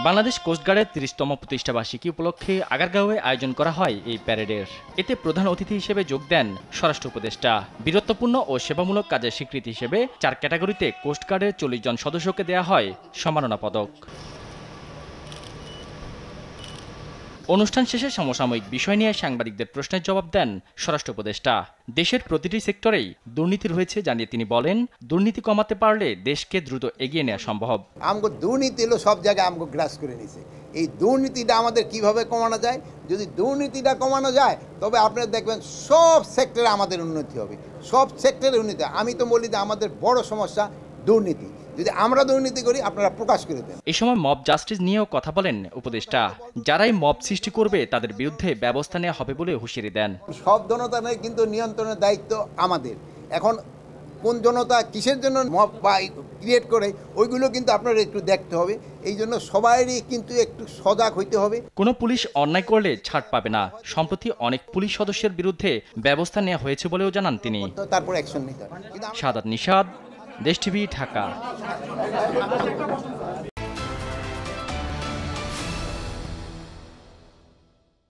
বাংলাদেশ কোস্টগার্ডের ৩০তম প্রতিষ্ঠাবার্ষিকী উপলক্ষে আগারগাঁওয়ে আয়োজন করা হয় এই প্যারেডের। এতে প্রধান অতিথি হিসেবে যোগ দেন স্বরাষ্ট্র উপদেষ্টা। বীরত্বপূর্ণ ও সেবামূলক কাজের স্বীকৃতি হিসেবে ৪ ক্যাটাগরিতে কোস্টগার্ডের ৪০ জন সদস্যকে দেয়া হয় সম্মাননা পদক। অনুষ্ঠান শেষে সমসাময়িক বিষয় নিয়ে সাংবাদিকদের প্রশ্নের জবাব দেন স্বরাষ্ট্র উপদেষ্টা। দেশের প্রতিটি সেক্টরেই দুর্নীতি রয়েছে জানিয়ে তিনি বলেন, দুর্নীতি কমাতে পারলে দেশকে দ্রুত এগিয়ে নেওয়া সম্ভব। আমগো দুর্নীতি হলো সব জায়গায় আমগো গ্রাস করে নিছে। এই দুর্নীতিটা আমাদের কিভাবে কমানো যায়? যদি দুর্নীতিটা কমানো যায় তবে আপনারা দেখবেন সব সেক্টরে আমাদের উন্নতি হবে, সব সেক্টরে উন্নতি। আমি তো বলি যে আমাদের বড় সমস্যা দুর্নীতি। যদি আমরা দুর্নীতি করি আপনারা প্রকাশ করে দেন। এই সময় মব জাস্টিস নিয়েও কথা বলেন উপদেষ্টা। যারাই মব সৃষ্টি করবে তাদের বিরুদ্ধে ব্যবস্থা নেওয়া হবে বলে হুঁশিয়ারি দেন। সব জনতার কিন্তু নিয়ন্ত্রণের দায়িত্ব আমাদের। এখন কোন জনতা কিসের জন্য মব ক্রিয়েট করে ওইগুলো কিন্তু আপনারা একটু দেখতে হবে। এই জন্য সবাইরই কিন্তু একটু সজাগ হইতে হবে। কোনো পুলিশ অন্যায় করলে ছাড় পাবে না। সম্প্রতি অনেক পুলিশ সদস্যের বিরুদ্ধে ব্যবস্থা নেওয়া হয়েছে বলেও জানান তিনি। তারপর অ্যাকশন নিতে হবে। সাদাত নিশাদ, দেশ টিভি, ঢাকা।